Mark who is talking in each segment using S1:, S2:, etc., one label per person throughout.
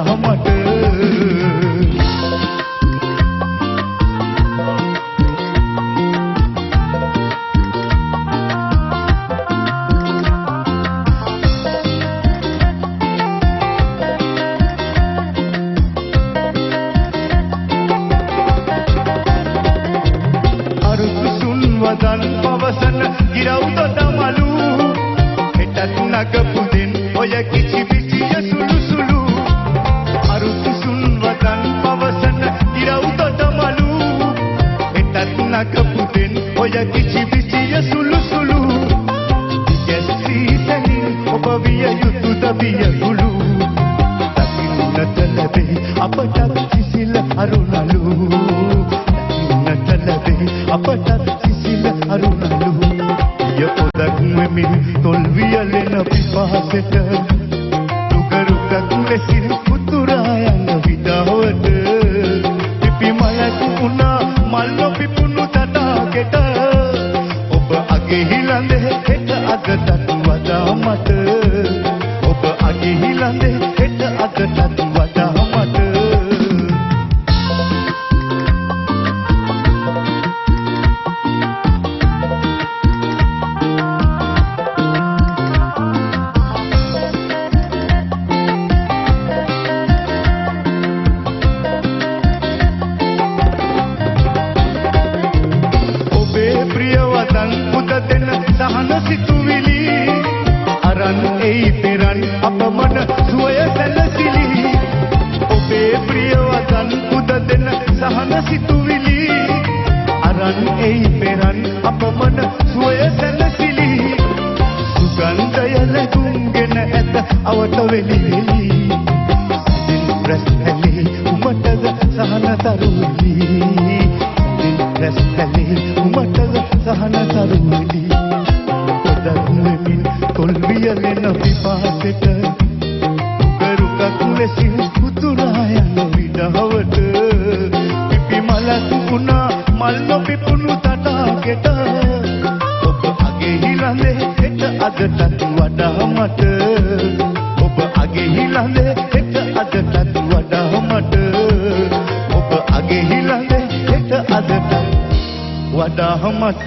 S1: මට වදන් පවසන ගිරව් දොඩමලු හෙටත් නගපුදෙන් ඔය කිචි පිටිය සුළු සුළු අරුත් සුන් වදන් පවසන ගිරව් දොඩමලු හෙටත් නගපුදෙන් ඔය කිචි පිටිය සුළු සුළු යැස්සීතනින් ඔබ විය යුතු දවිය ගුළු දකින්නට ලැබේ අපට කිසිල අරුණලු දකින්නට ලැබේ අපට අරුණලු යපොදක් මෙමින් තොල් වියලෙන පිපාසෙට දුකරුකක් ලෙසින් පුතුරා යන විඩාවට පිපි මලක් වුණා මල් නොපිපුණු තටාකෙට ඔබ අගේ හිලඳේ හෙට අදටත් වඩා මට ඔබ අගේ හිලඳේ හෙට අදටත් වඩා මට සහන සිතුවිලි අරන් එයි පෙරන් අපමණ සුවය සැලසිලි ඔබේ ප්‍රිය වදන් පුද දෙන සහන සිතුවිලි අරන් එයි පෙරන් අපමණ සුවය සැලසිලි සුගන්ධය ලැබුම්ගෙන ඇත අවට වෙලි වෙලි සිල් රැස් ඇලි උමටද සහන තරුවිලි සිල් රැස් ඇලි උමටද සහන තරුවිලි තොල්වියලෙන පිපාසෙට කරුකක් ලෙසින් පුතුරා යන විඩාවට පිපි මලක් වුණා මල් නොපිපුණු තටාකෙට ඔබ අගේ හිලඳේ හෙට අදටත් වඩා මට ඔබ අගේ හිලඳේ හෙට අදටත් වඩා මට ඔබ අගේ හිලඳේ හෙට අදටත් වඩා මට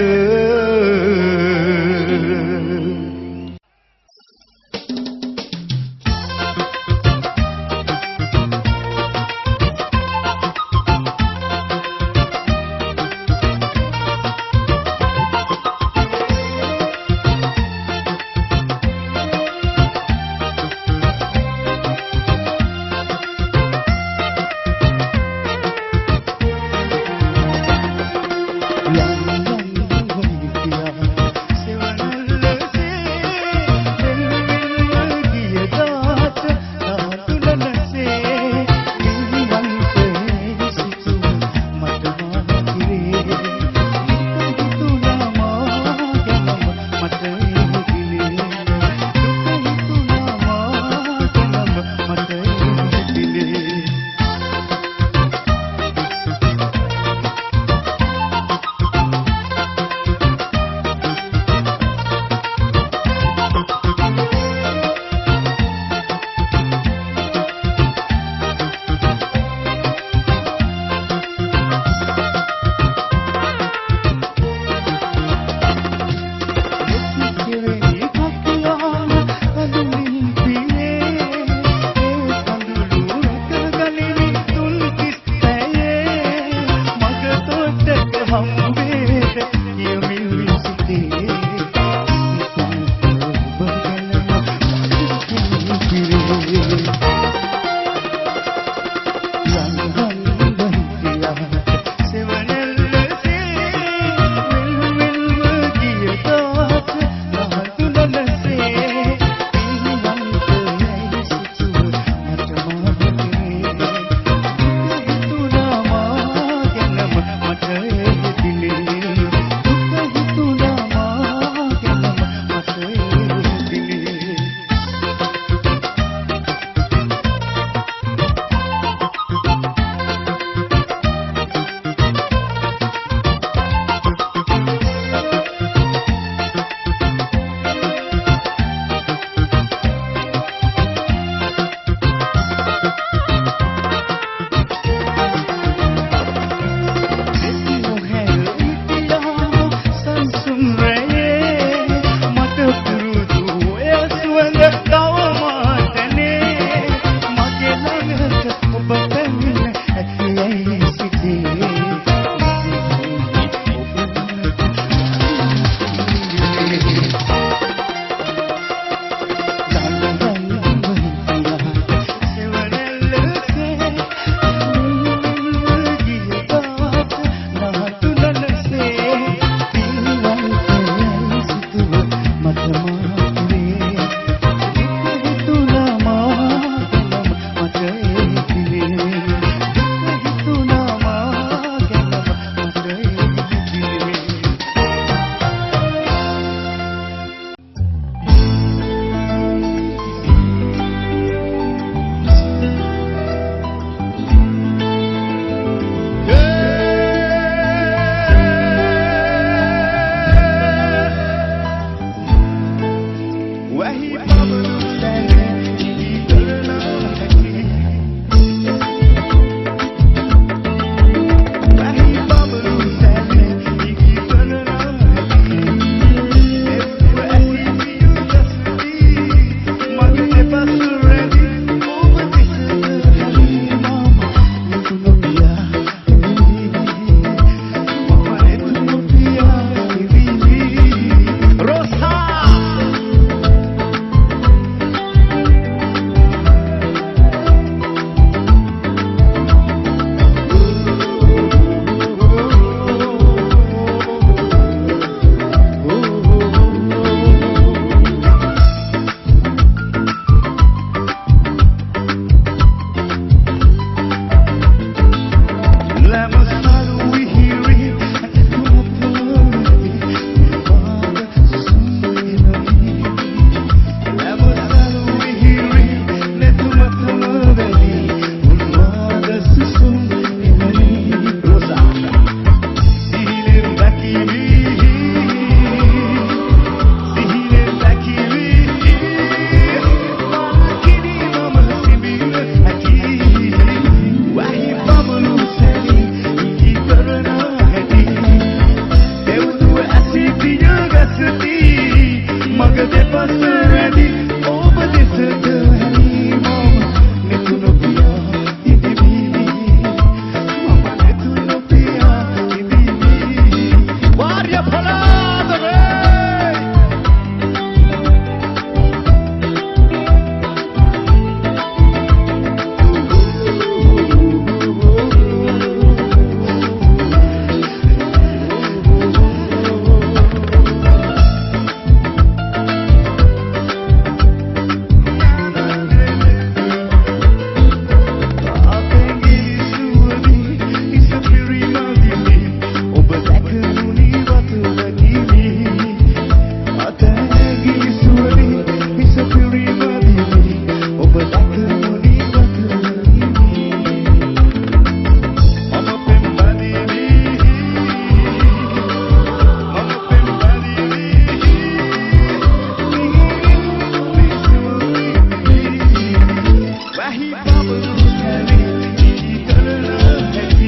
S1: සැලි කරන හැටි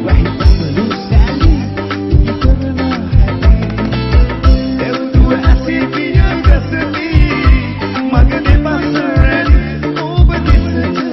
S1: වහිපසලු සැලි කරන හැටි එව්දුව ඇසිපිය ගසමි මගේ දෙපස රැලි ඔබ දෙසට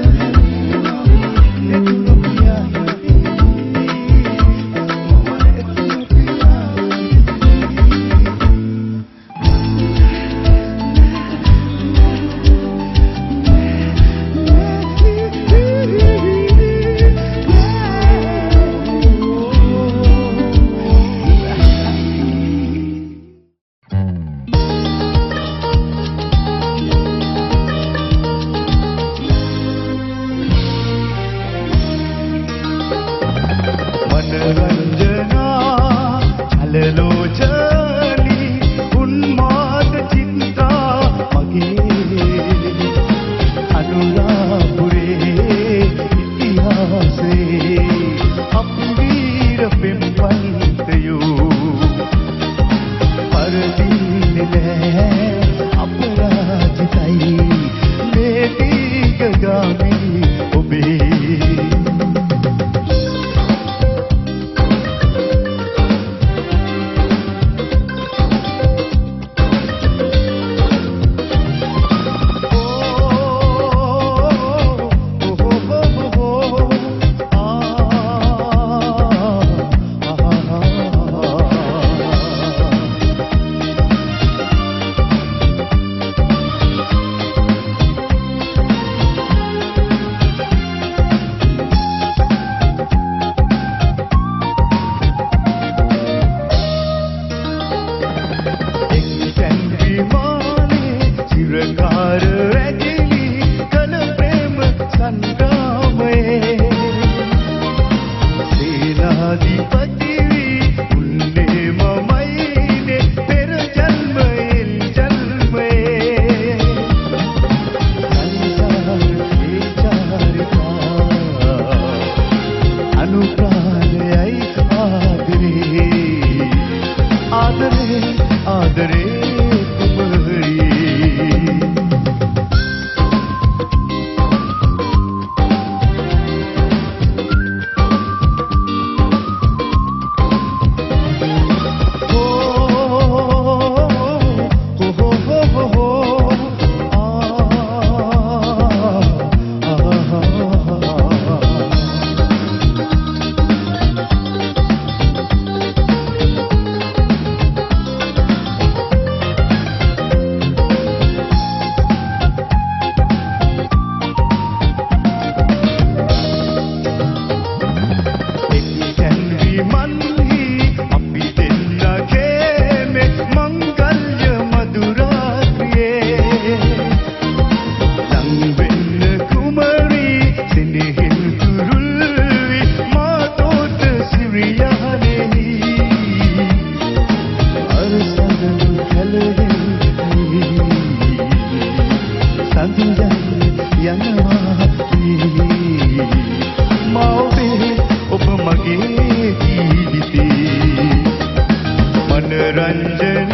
S2: මනරංජන